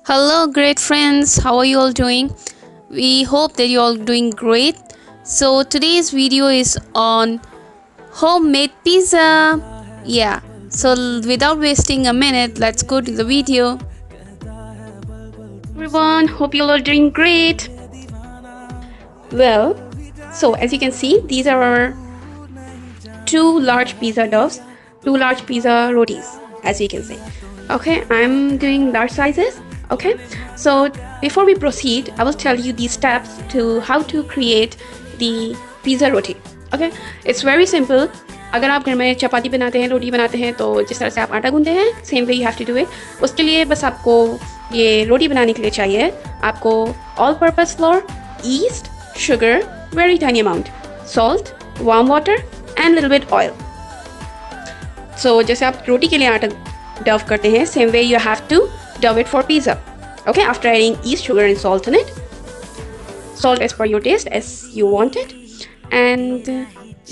Hello, great friends. How are you all doing? We hope that you're all doing great. So, today's video is on homemade pizza. Yeah, so without wasting a minute, let's go to the video. Everyone, hope you're all doing great. Well, so as you can see, these are our two large pizza doughs, two large pizza rotis, as you can see. Okay, I'm doing large sizes. Okay, so before we proceed, I will tell you these steps to how to create the pizza roti. Okay, it's very simple. अगर आप घर में चपाती बनाते हैं, रोटी बनाते हैं, तो जिस तरह से आप आटा गूंदते हैं, same way you have to do it. उसके लिए बस आपको ये रोटी बनाने के लिए चाहिए आपको all purpose floor, east, sugar, very tiny amount, salt, warm water and little bit oil. So जैसे आप रोटी के लिए आटा डव करते हैं, same way you have to dove it for pizza. Okay, after adding yeast, sugar and salt in it. Salt as per your taste, as you want it. And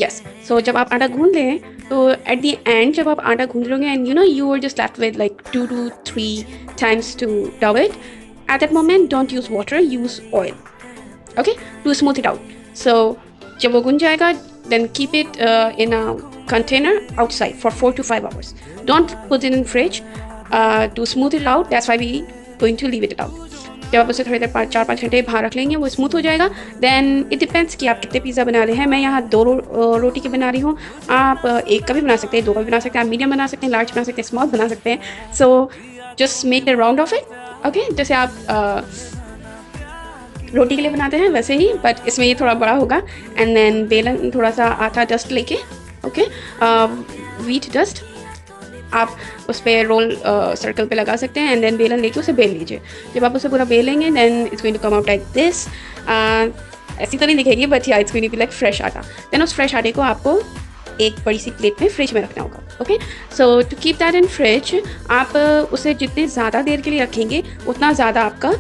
yes, so जब आप आटा गूंद लें, तो at the end जब आप आटा गूंद लोगे and you were just left with like 2 to 3 times to dove it. At that moment, don't use water, use oil. Okay, to smooth it out. So जब वो गूंद जाएगा, then keep it in a container outside for 4 to 5 hours. Don't put it in fridge to smooth it out. That's why we going to leave it out. जब आप उसे थोड़ी देर 4-5 घंटे बाहर रख लेंगे, वो स्मूथ हो जाएगा. देन इट डिपेंड्स कि आप कितने पिज़्ज़ा बना रहे हैं. मैं यहाँ 2 रोटी के बना रही हूँ. आप एक का भी बना सकते हैं, 2 का भी बना सकते हैं, आप मीडियम बना सकते हैं, लार्ज बना सकते हैं, स्मॉल बना सकते हैं. So just make the round of it. Okay, जैसे आप रोटी के लिए बनाते हैं वैसे ही, बट इसमें ये थोड़ा बड़ा होगा. एंड देन बेलन थोड़ा सा आटा डस्ट लेके, ओके, व्हीट डस्ट आप उस पर रोल सर्कल पे लगा सकते हैं. एंड देन बेलन लेके उसे बेल लीजिए. जब आप उसे पूरा बेल लेंगे, then it's going to come out like this. ऐसी तो नहीं दिखेगी, but yeah it's going to be like fresh atta. Then उस फ्रेश आटे को आपको एक बड़ी सी प्लेट में फ्रिज में रखना होगा. Okay, so to keep that in fridge, आप उसे जितने ज़्यादा देर के लिए रखेंगे, उतना ज़्यादा आपका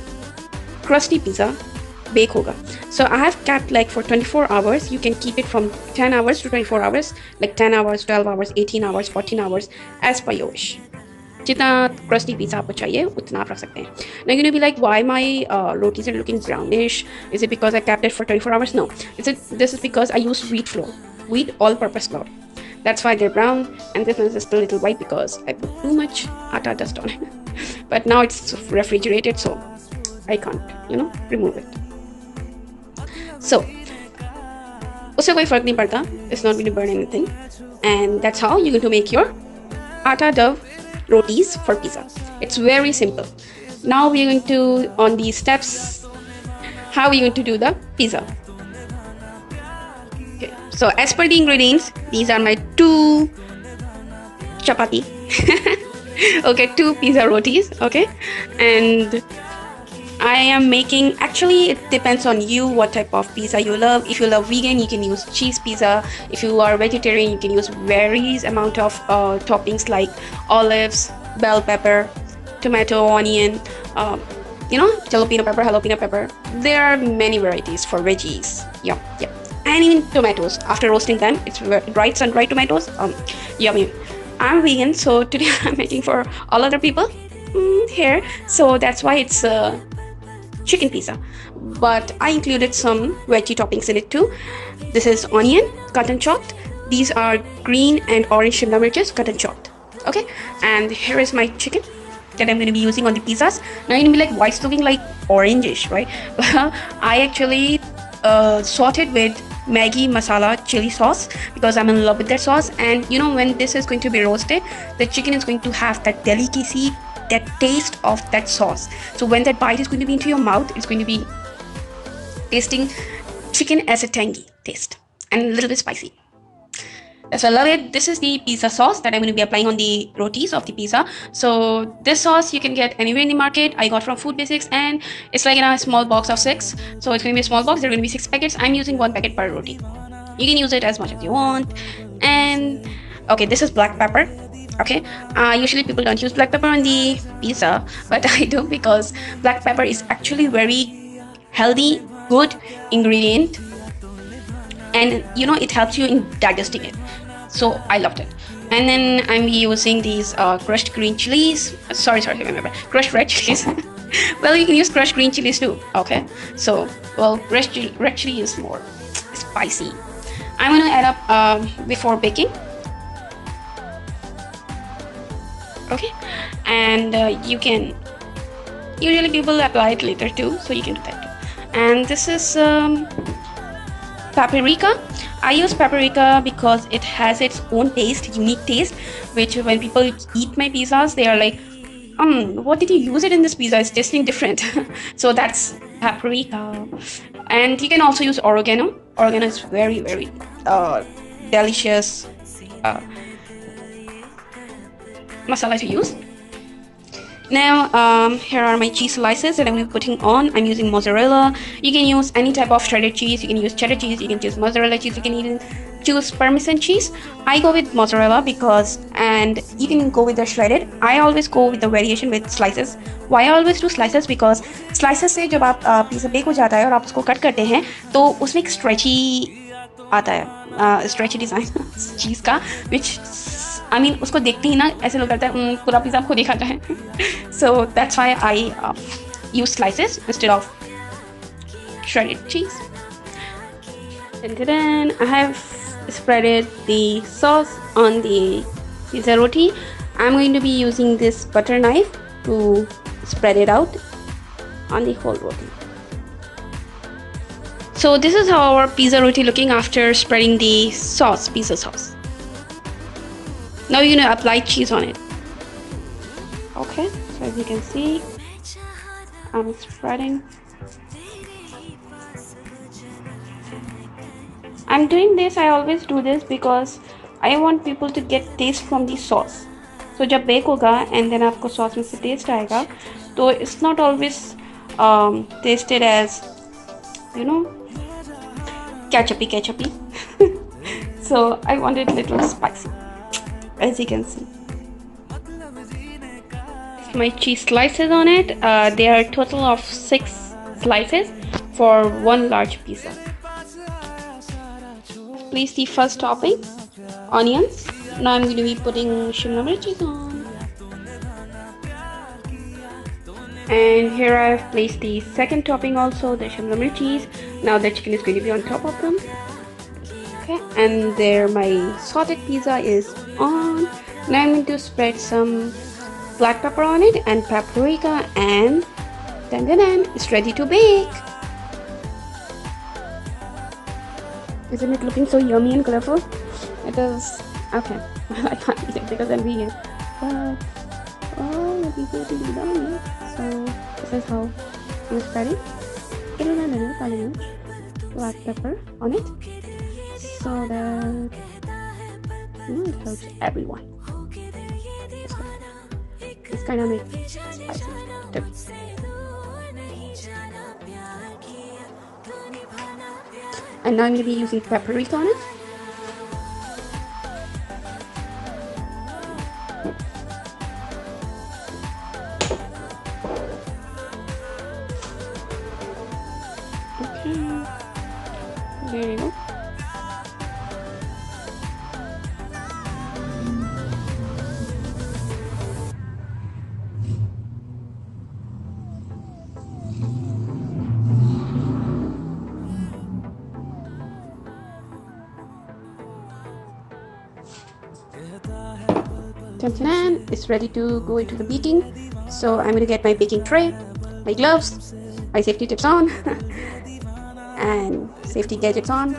crusty pizza bake होगा. So I have kept like for 24 hours. You can keep it from 10 hours to 24 hours, like 10 hours, 12 hours, 18 hours, 14 hours, as per your wish. जितना crusty pizza आपको चाहिए उतना आप रख सकते हैं. Now you're gonna be like, why my rotis are looking brownish? Is it because I kept it for 24 hours? No, this is because I used wheat flour, wheat all-purpose flour. That's why they're brown, and this one is still a little white because I put too much atta dust on it. But now it's refrigerated, so I can't, remove it. So उससे कोई फ़र्क नहीं पड़ता. It's not going to burn anything. And that's how you're going to make your atta dove rotis for pizza. It's very simple. Now we're going to, on these steps, how we're going to do the pizza. Okay. So as per the ingredients, these are my 2 chapati. Okay, 2 pizza rotis. Okay, and I am making, actually it depends on you what type of pizza you love. If you love vegan, you can use cheese pizza. If you are vegetarian, you can use various amount of toppings like olives, bell pepper, tomato, onion, jalapeno pepper. There are many varieties for veggies. Yeah. And even tomatoes. After roasting them, it's dried sun-dried tomatoes. Yummy. I'm vegan, so today I'm making for all other people here. So that's why it's chicken pizza, but I included some veggie toppings in it too. This is onion cut and chopped. These are green and orange shimla mirches cut and chopped. Okay, and here is my chicken that I'm going to be using on the pizzas. Now you're going to be like, why it's looking like orangish, right? I actually sauteed with Maggi masala chili sauce because I'm in love with that sauce. And when this is going to be roasted, the chicken is going to have that delicacy, that taste of that sauce. So when that bite is going to be into your mouth, it's going to be tasting chicken as a tangy taste and a little bit spicy. That's why I love it. This is the pizza sauce that I'm going to be applying on the rotis of the pizza. So this sauce you can get anywhere in the market. I got from Food Basics, and it's like in a small box of 6. So it's going to be a small box. There are going to be 6 packets. I'm using 1 packet per roti. You can use it as much as you want. And okay, this is black pepper. Okay, usually people don't use black pepper on the pizza, but I do because black pepper is actually very healthy, good ingredient, and it helps you in digesting it. So I loved it. And then I'm using these crushed green chilies. Sorry, remember, crushed red chilies. Well, you can use crushed green chilies too. Okay, so well, red chili is more spicy. I'm gonna add up before baking. Okay, and you can, usually people apply it later too, so you can do that too. And this is paprika. I use paprika because it has its own taste, unique taste, which when people eat my pizzas, they are like, what did you use it in this pizza? It's tasting different. So that's paprika. And you can also use oregano. Oregano is very, very delicious masala to use. Now, here are my cheese slices that I'm going to be putting on. I'm using mozzarella. You can use any type of shredded cheese. You can use cheddar cheese. You can use mozzarella cheese. You can even choose parmesan cheese. I go with mozzarella because, and you can go with the shredded. I always go with the variation with slices. Why I always do slices? Because slices से जब आप pizza bake हो जाता है और आप उसको cut करते हैं तो उसमें एक stretchy आता है, stretchy design चीज़ का, which I mean उसको देखते ही ना ऐसे लोग करता है पूरा पिज़्ज़ा आपको देखा जाए. So that's why I use slices instead of shredded cheese. And then I have spreaded the sauce on the pizza roti. I'm going to be using this butter knife to spread it out on the whole roti. So this is how our pizza roti looking after spreading the sauce, pizza sauce. Now you're gonna apply cheese on it. Okay, so as you can see, I'm spreading. I'm doing this, I always do this because I want people to get taste from the sauce. So जब bake होगा and then आपको sauce में से taste आएगा, तो it's not always tasted as, you know, ketchupy. So I want it a little spicy, as you can see. My cheese slices on it. There are a total of 6 slices for one large pizza. Place the first topping, onions. Now I'm going to be putting shimla mirchis on. And here I have placed the second topping also, the shimla mirchis. Now the chicken is going to be on top of them. Okay, and there my sauteed pizza is on. Now I'm going to spread some black pepper on it and paprika, and then it's ready to bake. Isn't it looking so yummy and colorful? It is. Okay, I can't eat it because I'm vegan. But oh, the people to be done. So this is how I'm spreading. Black pepper on it, so that it helps everyone. It's kind of makes spicy too. And now I'm going to be using paprika on it. Okay, there you go. It's ready to go into the baking. So I'm going to get my baking tray, my gloves, my safety tips on, and safety gadgets on,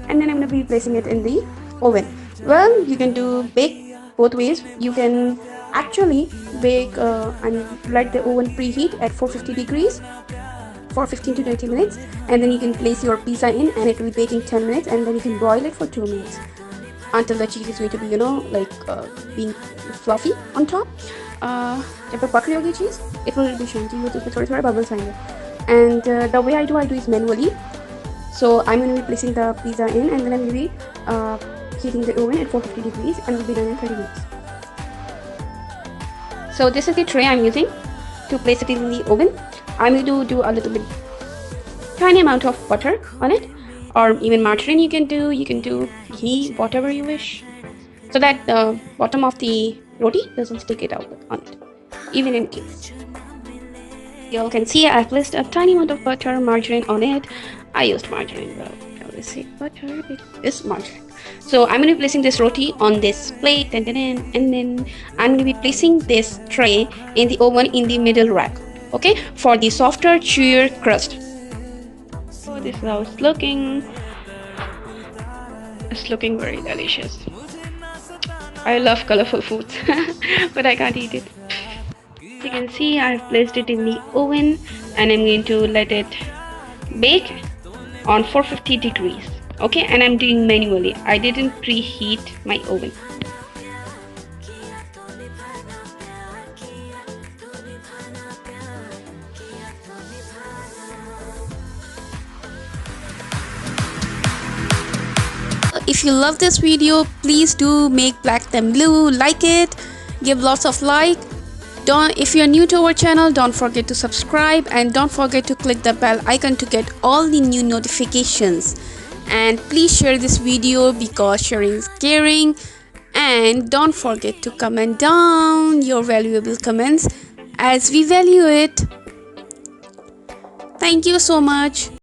and then I'm going to be placing it in the oven. Well, you can bake both ways. You can actually bake and let the oven preheat at 450 degrees for 15 to 20 minutes, and then you can place your pizza in and it will be baking 10 minutes, and then you can broil it for 2 minutes until the cheese is going to be, being fluffy on top. जब तक पक रही होगी cheese, it will be shrinking. उसमें थोड़े bubbles आएंगे. And the way I do is manually. So I'm going to be placing the pizza in, and then I'm going to be heating the oven at 450 degrees, and will be done in 30 minutes. So this is the tray I'm using to place it in the oven. I'm going to do a little bit, tiny amount of butter on it, or even margarine. You can do ghee, whatever you wish. so that the bottom of the roti doesn't stick it out on it, even in case. You all can see I've placed a tiny amount of butter, margarine on it. I used margarine, well, I always say butter, it is margarine. So I'm going to be placing this roti on this plate, and then I'm going to be placing this tray in the oven in the middle rack, okay, for the softer, chewier crust. So this is how it's looking. It's looking very delicious. I love colorful foods, but I can't eat it. As you can see, I've placed it in the oven and I'm going to let it bake on 450 degrees. Okay, and I'm doing manually. I didn't preheat my oven. If you love this video, please do make black then blue, like it, give lots of like. If you're new to our channel, don't forget to subscribe and don't forget to click the bell icon to get all the new notifications. And please share this video because sharing is caring. And don't forget to comment down your valuable comments as we value it. Thank you so much.